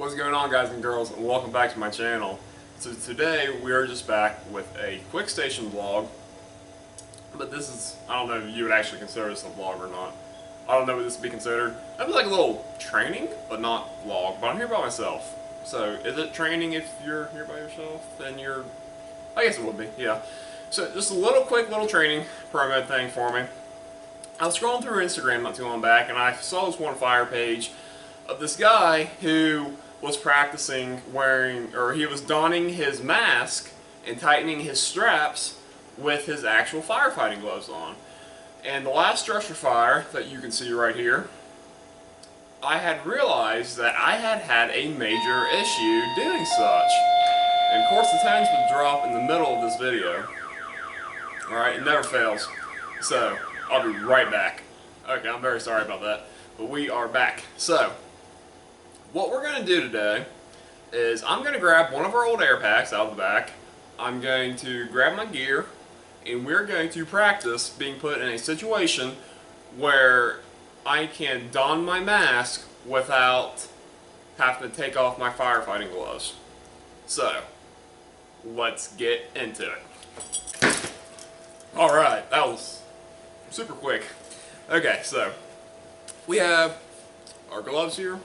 What's going on, guys and girls, and welcome back to my channel. So today we are just back with a quick station vlog, but this is, I don't know if you would actually consider this a vlog or not. I don't know what this would be considered. That'd be like a little training, but not vlog, but I'm here by myself. So is it training if you're here by yourself? Then I guess it would be, yeah. So just a quick little training promo thing for me. I was scrolling through Instagram not too long back, and I saw this one fire page of this guy who was practicing he was donning his mask and tightening his straps with his actual firefighting gloves on. And the last structure fire that you can see right here, I had realized that I had a major issue doing such. And of course the times would drop in the middle of this video. Alright, it never fails. So, I'll be right back. Okay, I'm very sorry about that, but we are back. So, what we're going to do today is I'm going to grab one of our old air packs out of the back. I'm going to grab my gear, and we're going to practice being put in a situation where I can don my mask without having to take off my firefighting gloves. So, let's get into it. Alright, that was super quick. Okay, so we have our gloves here.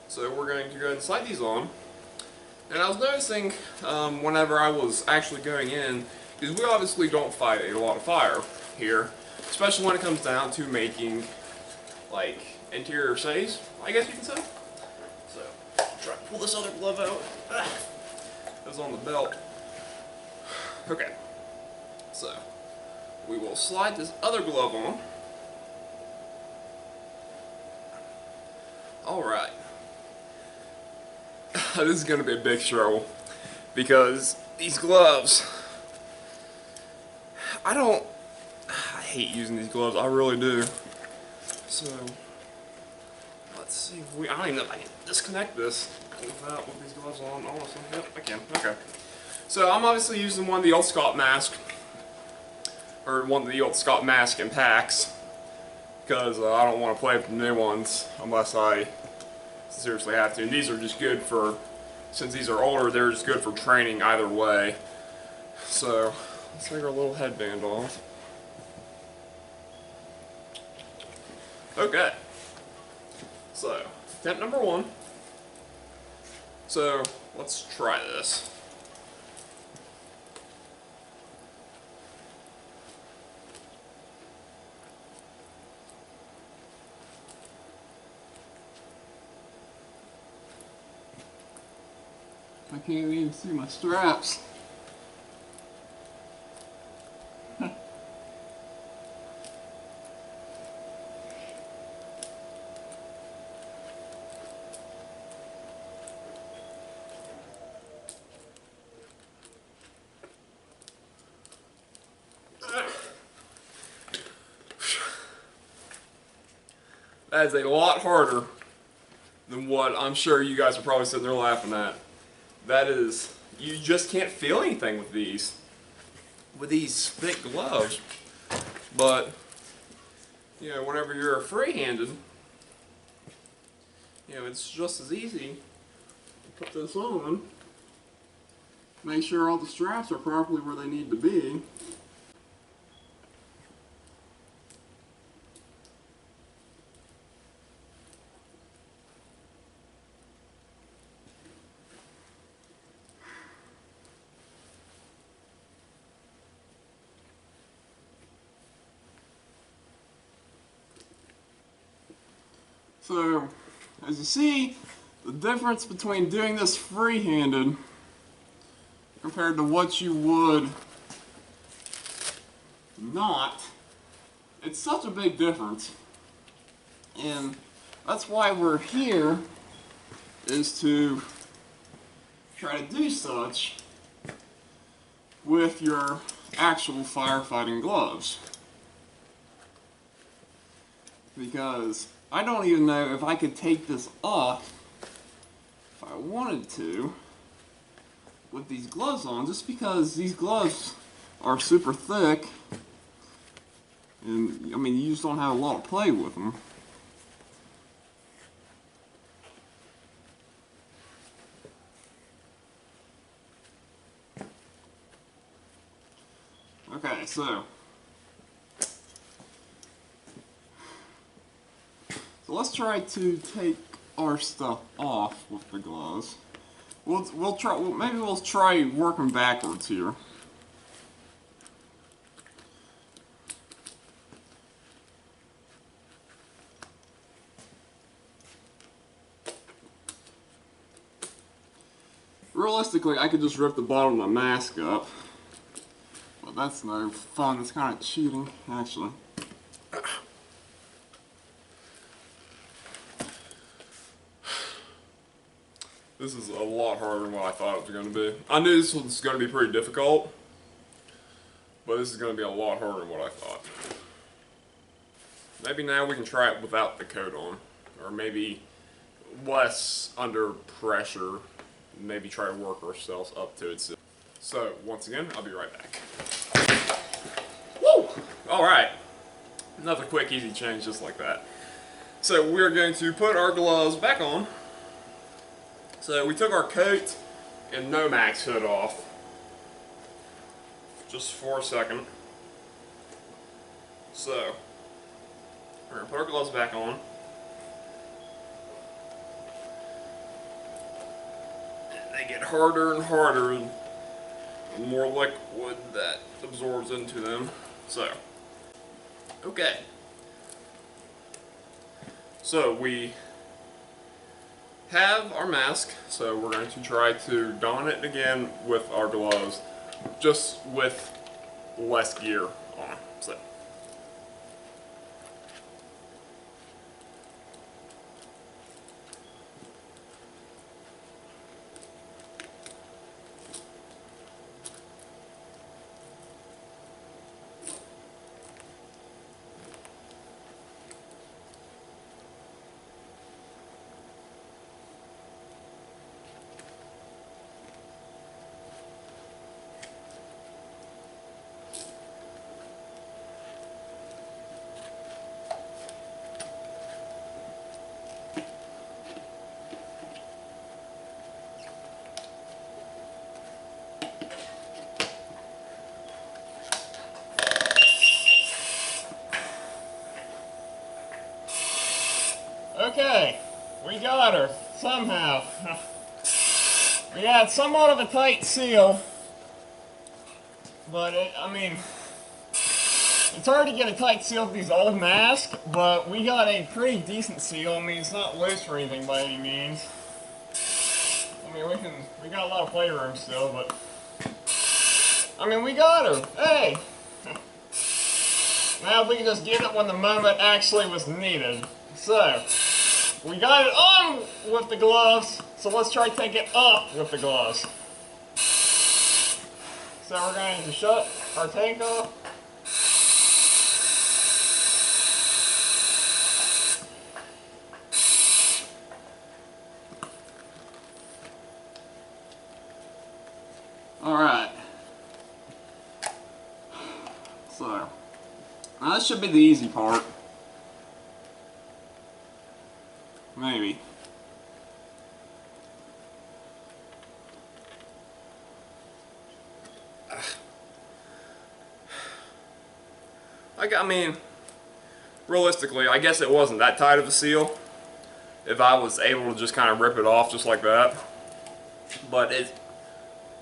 So we're going to go ahead and slide these on. And I was noticing whenever I was actually going in, because we obviously don't fight a lot of fire here, especially when it comes down to making like interior stays, I guess you can say. So I'll try to pull this other glove out. It was on the belt. Okay. So we will slide this other glove on. Alright. This is going to be a big struggle because these gloves, I hate using these gloves, I really do. So, let's see if I don't even know if I can disconnect this without with these gloves on. Honestly, yep, I can. Okay. So I'm obviously using one of the old Scott mask, or one of the old Scott mask and packs, because I don't want to play with the new ones unless I seriously have to. And these are just good for, since these are older, they're just good for training either way. So let's take our little headband off. Okay. So attempt number one. So let's try this. I can't even see my straps. That is a lot harder than what I'm sure you guys are probably sitting there laughing at. That is, you just can't feel anything with these thick gloves. But, you know, whenever you're free-handed, you know, it's just as easy to put this on, make sure all the straps are properly where they need to be. So, as you see, the difference between doing this free-handed compared to what you would not, it's such a big difference. And that's why we're here, is to try to do such with your actual firefighting gloves. Because I don't even know if I could take this off if I wanted to with these gloves on, just because these gloves are super thick and I mean you just don't have a lot of play with them. so let's try to take our stuff off with the gloves. Maybe we'll try working backwards here. Realistically, I could just rip the bottom of my mask up, but that's no fun. It's kind of cheating, actually. This is a lot harder than what I thought it was going to be. I knew this was going to be pretty difficult, but this is going to be a lot harder than what I thought. Maybe now we can try it without the coat on, or maybe less under pressure. Maybe try to work ourselves up to it. So, once again, I'll be right back. Woo! Alright. Another quick, easy change just like that. So, we're going to put our gloves back on. So, we took our coat and Nomax hood off. Just for a second. So, we're going to put our gloves back on. They get harder and harder, and the more liquid that absorbs into them. So, okay. So we have our mask, so we're going to try to don it again with our gloves, just with less gear on. So. Okay, we got her, somehow. We got somewhat of a tight seal, but it's hard to get a tight seal with these old masks, but we got a pretty decent seal. I mean, it's not loose or anything by any means. I mean, we got a lot of playroom still, but, I mean, we got her, hey! Now we can just get it when the moment actually was needed. So, we got it on with the gloves, so let's try to take it off with the gloves. So we're going to shut our tank off. Alright. So, now this should be the easy part. Maybe. I mean, realistically, I guess it wasn't that tight of a seal. If I was able to just kind of rip it off just like that. But it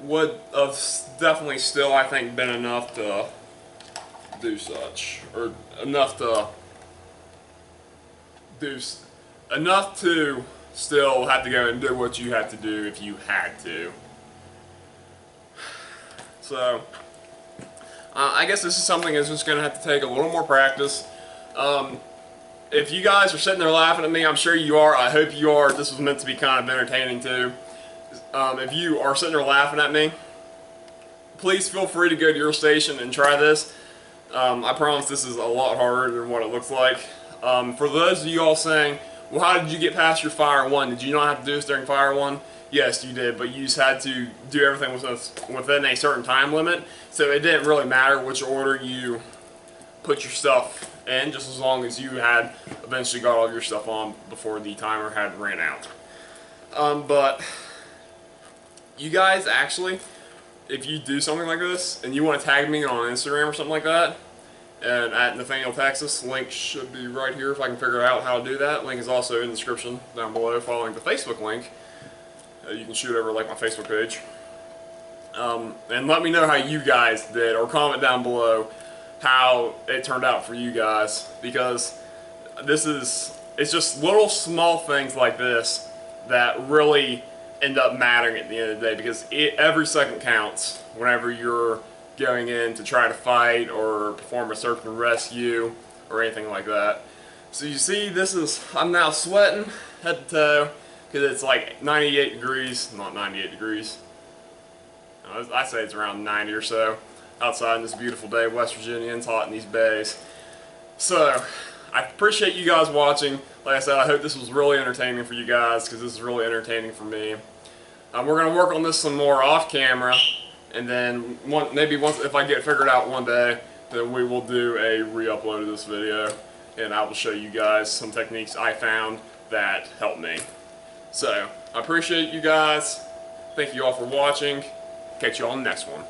would have definitely still, I think, been enough to do such. Or enough to do... Enough to still have to go and do what you had to do if you had to. So, I guess this is something that's just going to have to take a little more practice. If you guys are sitting there laughing at me, I'm sure you are. I hope you are. This was meant to be kind of entertaining too. If you are sitting there laughing at me, please feel free to go to your station and try this. I promise this is a lot harder than what it looks like. For those of you all saying, well, how did you get past your Fire 1? Did you not have to do this during Fire 1? Yes, you did, but you just had to do everything within a certain time limit, so it didn't really matter which order you put your stuff in, just as long as you had eventually got all your stuff on before the timer had ran out. But you guys actually if you do something like this and you want to tag me on Instagram or something like that, and at Nathaniel, Texas, link should be right here if I can figure out how to do that. Link is also in the description down below, following the Facebook link. You can shoot over like my Facebook page. And let me know how you guys did, or comment down below how it turned out for you guys, because it's just little small things like this that really end up mattering at the end of the day, because every second counts whenever you're going in to try to fight or perform a search and rescue or anything like that. So you see, I'm now sweating head to toe because it's like 98 degrees, not 98 degrees. I say it's around 90 or so outside on this beautiful day in West Virginia, and it's hot in these bays. So I appreciate you guys watching. Like I said, I hope this was really entertaining for you guys, because this is really entertaining for me. We're going to work on this some more off camera, and then maybe once, if I get it figured out one day, then we will do a re-upload of this video, and I will show you guys some techniques I found that helped me. So I appreciate you guys. Thank you all for watching. Catch you on the next one.